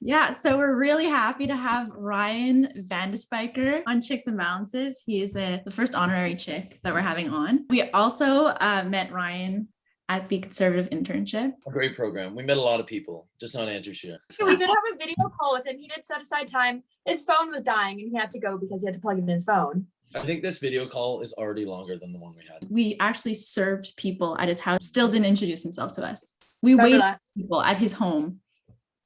Yeah, so we're really happy to have Ryan Vandespiker on Chicks and Balances. He is the first honorary chick that we're having on. We also met Ryan at the Conservative Internship. A great program. We met a lot of people, just not Andrew Scheer. So we did have a video call with him. He did set aside time. His phone was dying and he had to go because he had to plug in his phone. I think this video call is already longer than the one we had. We actually served people at his house, still didn't introduce himself to us. We waited for people at his home.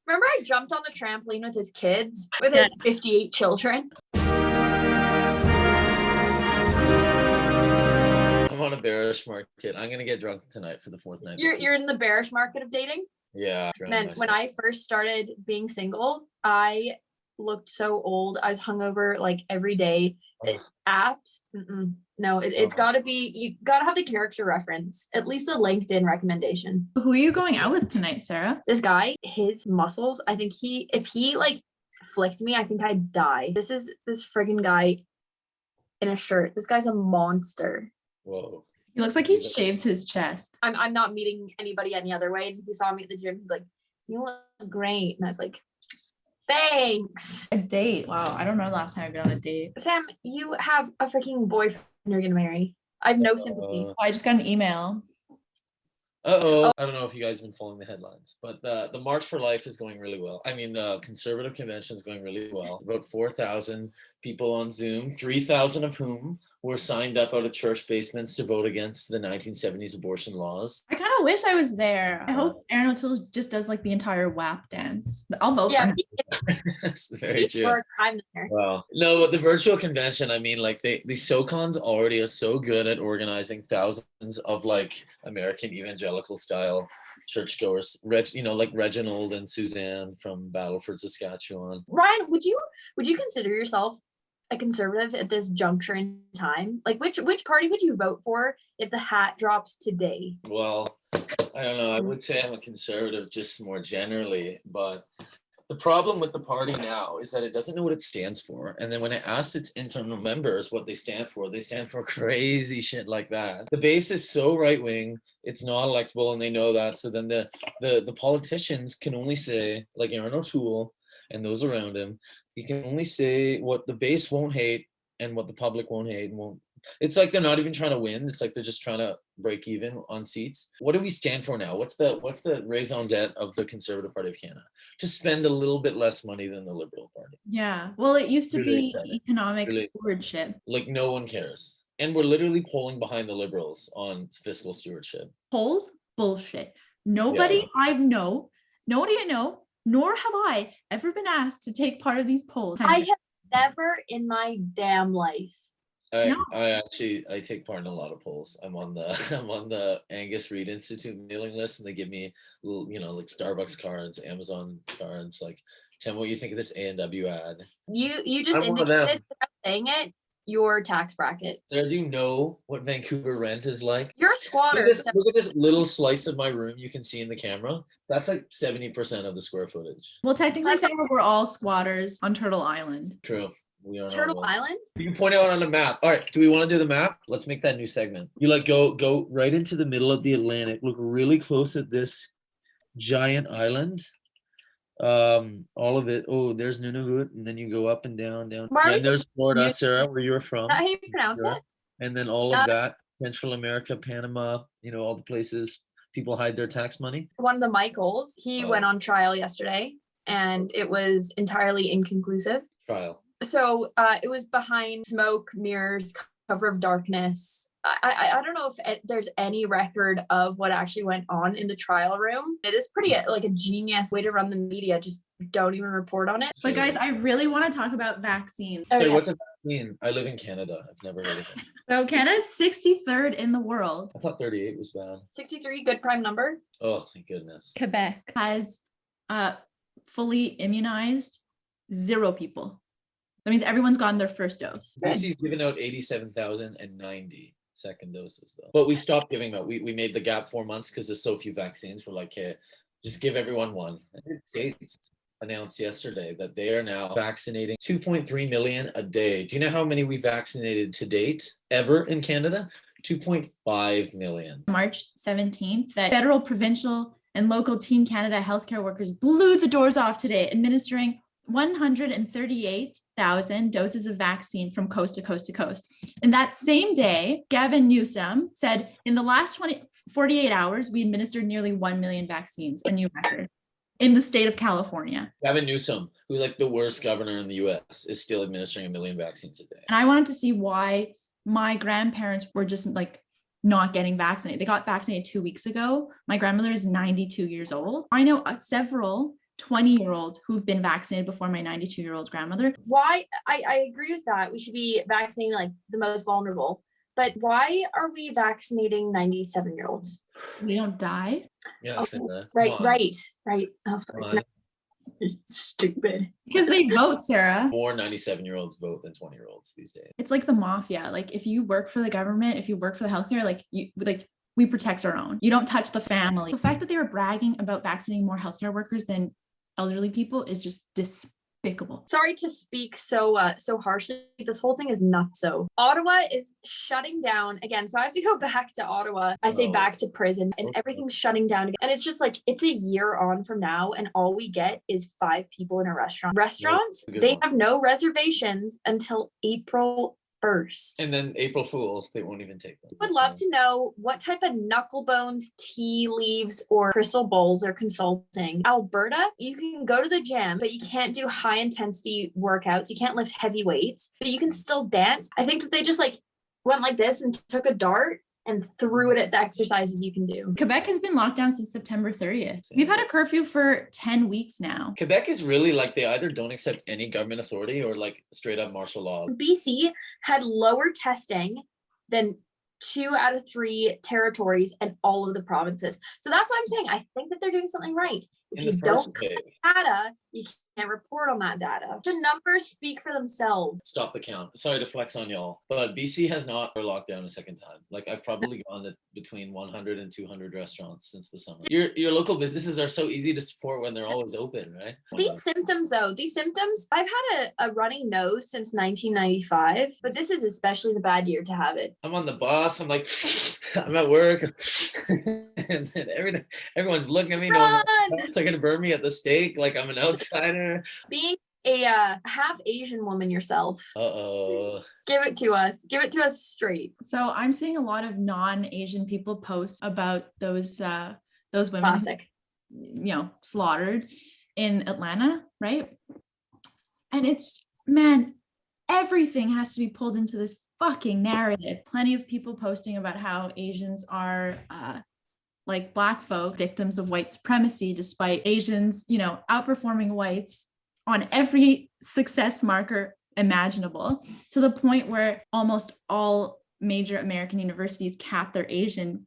Remember I jumped on the trampoline with his kids, with his 58 children? I'm on a bearish market. I'm going to get drunk tonight for the fourth night. You're in the bearish market of dating? Yeah. Man, when I first started being single, I looked so old. I was hungover like every day. Apps, no, it's got to be, you got to have the character reference, at least the LinkedIn recommendation. Who are you going out with tonight, Sarah? This guy, his muscles, I think if he like flicked me, I think I'd die. This is this friggin' guy in a shirt. This guy's a monster. Whoa. He looks like he shaves his chest. I'm not meeting anybody any other way. And he saw me at the gym. He's like, "You look great." And I was like, "Thanks." A date. Wow. I don't know the last time I've been on a date. Sam, you have a freaking boyfriend you're gonna marry. I have no sympathy. I just got an email. I don't know if you guys have been following the headlines, but the March for Life is going really well. I mean, the Conservative Convention is going really well. About 4,000 people on Zoom, 3,000 of whom were signed up out of church basements to vote against the 1970s abortion laws. I kind of wish I was there. I hope Aaron O'Toole just does like the entire WAP dance. I'll vote for him. That's very true. I'm there. Wow. No, but the virtual convention, I mean, like the SoCons already are so good at organizing thousands of like American evangelical style churchgoers, like Reginald and Suzanne from Battleford, Saskatchewan. Ryan, would you consider yourself a conservative at this juncture in time? Like which party would you vote for if the hat drops today? Well, I don't know. I would say I'm a conservative just more generally, but the problem with the party now is that it doesn't know what it stands for. And then when it asks its internal members what they stand for crazy shit like that. The base is so right-wing, it's not electable, and they know that. So then the politicians can only say, like Aaron O'Toole and those around him, you can only say what the base won't hate and what the public won't hate and won't. It's like they're not even trying to win. It's like they're just trying to break even on seats. What do we stand for now? What's the raison d'etre of the Conservative Party of Canada? To spend a little bit less money than the Liberal Party. Yeah. Well, it used to be economic stewardship. Like no one cares. And we're literally polling behind the Liberals on fiscal stewardship. Polls? Bullshit. Nobody I know, nor have I ever been asked to take part of these polls. I have never in my damn life. I take part in a lot of polls. I'm on the Angus Reid Institute mailing list, and they give me like Starbucks cards, Amazon cards. Like, tell me what you think of this A&W ad. You just indicated without saying it your tax bracket. Sarah, do you know what Vancouver rent is like? You're a squatter. Look at this little slice of my room you can see in the camera. That's like 70% of the square footage. Well, technically, we're all squatters on Turtle Island. True. We are Turtle Island? You can point out on the map. All right, do we want to do the map? Let's make that new segment. You like go right into the middle of the Atlantic. Look really close at this giant island. All of it. Oh, there's Nunavut, and then you go up and down. And there's Florida, Sarah, where you're from. Is that how you pronounce it? And then all of that, Central America, Panama, all the places people hide their tax money. One of the Michaels, he went on trial yesterday, and it was entirely inconclusive. Trial. So it was behind smoke, mirrors, cover of darkness. I don't know if there's any record of what actually went on in the trial room. It is pretty like a genius way to run the media. Just don't even report on it. But guys, I really want to talk about vaccines. Okay, what's a vaccine? I live in Canada. I've never heard of it. So Canada's 63rd in the world. I thought 38 was bad. 63, good prime number. Oh, thank goodness. Quebec has fully immunized 0 people. That means everyone's gotten their first dose. BC's given out 87,090 second doses though. But we stopped giving out. We made the gap 4 months because there's so few vaccines. We're like, hey, just give everyone one. The States announced yesterday that they are now vaccinating 2.3 million a day. Do you know how many we vaccinated to date ever in Canada? 2.5 million. March 17th, that federal, provincial, And local Team Canada healthcare workers blew the doors off today, administering 138,000 doses of vaccine from coast to coast to coast. And that same day, Gavin Newsom said, in the last 48 hours, we administered nearly 1 million vaccines, a new record in the state of California. Gavin Newsom, who's like the worst governor in the US, is still administering 1 million vaccines a day. And I wanted to see why my grandparents were just like not getting vaccinated. They got vaccinated 2 weeks ago. My grandmother is 92 years old. I know several 20-year-olds who've been vaccinated before my 92-year-old grandmother. Why? I agree with that. We should be vaccinating like the most vulnerable. But why are we vaccinating 97-year-olds? They don't die. Yeah, right. I was like, stupid. Because they vote, Sarah. More 97-year-olds vote than 20-year-olds these days. It's like the mafia. Like if you work for the government, if you work for the healthcare, we protect our own. You don't touch the family. The fact that they were bragging about vaccinating more healthcare workers than elderly people is just despicable. Sorry to speak so harshly. This whole thing is nuts. So Ottawa is shutting down again. So I have to go back to Ottawa. I say back to prison, and everything's shutting down again. And it's just like, it's a year on from now, and all we get is 5 people in a restaurant. Restaurants, they have no reservations until April 1st. And then April Fools, they won't even take them. I would love to know what type of knuckle bones, tea leaves, or crystal bowls are consulting. Alberta, you can go to the gym, but you can't do high intensity workouts. You can't lift heavy weights, but you can still dance. I think that they just like went like this and took a dart and threw it at the exercises you can do. Quebec has been locked down since September 30th. We've had a curfew for 10 weeks now. Quebec is really like, they either don't accept any government authority or like straight up martial law. BC had lower testing than 2 out of 3 territories and all of the provinces. So that's why I'm saying I think that they're doing something right. If you don't have data, you can't report on that data. The numbers speak for themselves. Stop the count. Sorry to flex on y'all, but BC has not locked down a second time. Like I've probably gone to between 100 and 200 restaurants since the summer. Your local businesses are so easy to support when they're always open, right? These symptoms, I've had a runny nose since 1995, but this is especially the bad year to have it. I'm on the bus. I'm like, I'm at work, and then everyone's looking at me. They're gonna burn me at the stake like I'm an outsider. Being a half Asian woman yourself. Give it to us. Give it to us straight. So I'm seeing a lot of non-Asian people post about those women, classic, slaughtered in Atlanta, right? And it's, man, everything has to be pulled into this fucking narrative. Plenty of people posting about how Asians are like Black folk, victims of white supremacy, despite Asians, outperforming whites on every success marker imaginable, to the point where almost all major American universities cap their Asian,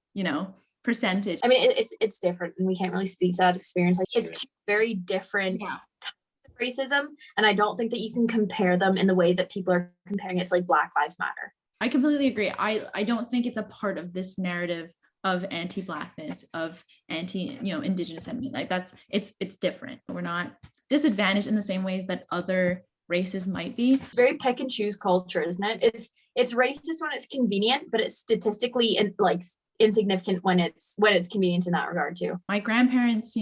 percentage. I mean, it's different, and we can't really speak to that experience. Like, it's two very different types of racism, and I don't think that you can compare them in the way that people are comparing it to like Black Lives Matter. I completely agree. I don't think it's a part of this narrative of anti-Blackness, of Indigenous sentiment. Like it's different. We're not disadvantaged in the same ways that other races might be. It's very pick and choose culture, isn't it? It's racist when it's convenient, but it's statistically insignificant when it's convenient in that regard too. My grandparents,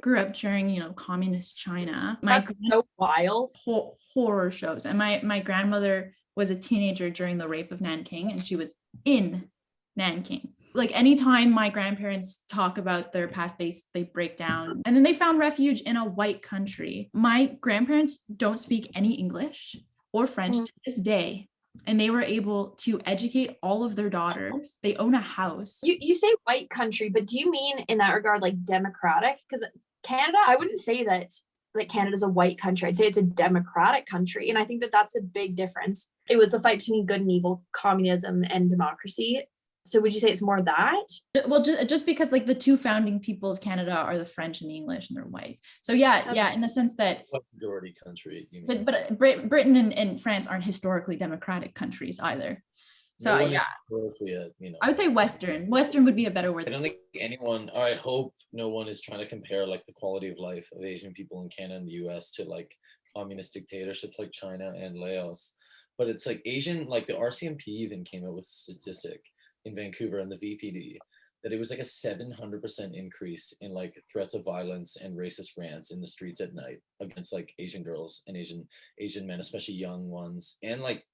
grew up during, communist China. That's so wild. Horror shows. And my grandmother was a teenager during the rape of Nanking, and she was in Nanking. Like anytime my grandparents talk about their past, they break down. And then they found refuge in a white country. My grandparents don't speak any English or French to this day. And they were able to educate all of their daughters. They own a house. You say white country, but do you mean in that regard like democratic? Because Canada, I wouldn't say that Canada's a white country. I'd say it's a democratic country. And I think that that's a big difference. It was the fight between good and evil, communism and democracy. So would you say it's more that? Well, just because like the two founding people of Canada are the French and the English, and they're white. So yeah, in the sense that majority country. You mean. But Britain and France aren't historically democratic countries either. So I would say Western. Western would be a better word. I don't think anyone, or I hope no one is trying to compare like the quality of life of Asian people in Canada and the US to like communist dictatorships like China and Laos. But it's like Asian, like the RCMP even came out with a statistic in Vancouver and the VPD that it was like a 700% increase in like threats of violence and racist rants in the streets at night against like Asian girls and Asian men, especially young ones, and like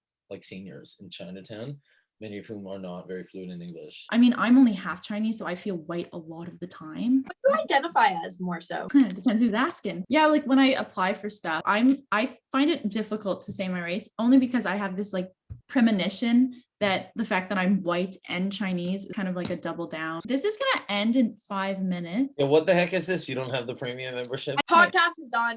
seniors in Chinatown, many of whom are not very fluent in English. I mean, I'm only half Chinese, so I feel white a lot of the time. What do you identify as more so? Depends who's asking. Yeah, like when I apply for stuff, I find it difficult to say my race only because I have this like premonition that the fact that I'm white and Chinese is kind of like a double down. This is gonna end in 5 minutes. Yeah, what the heck is this? You don't have the premium membership? My podcast is done.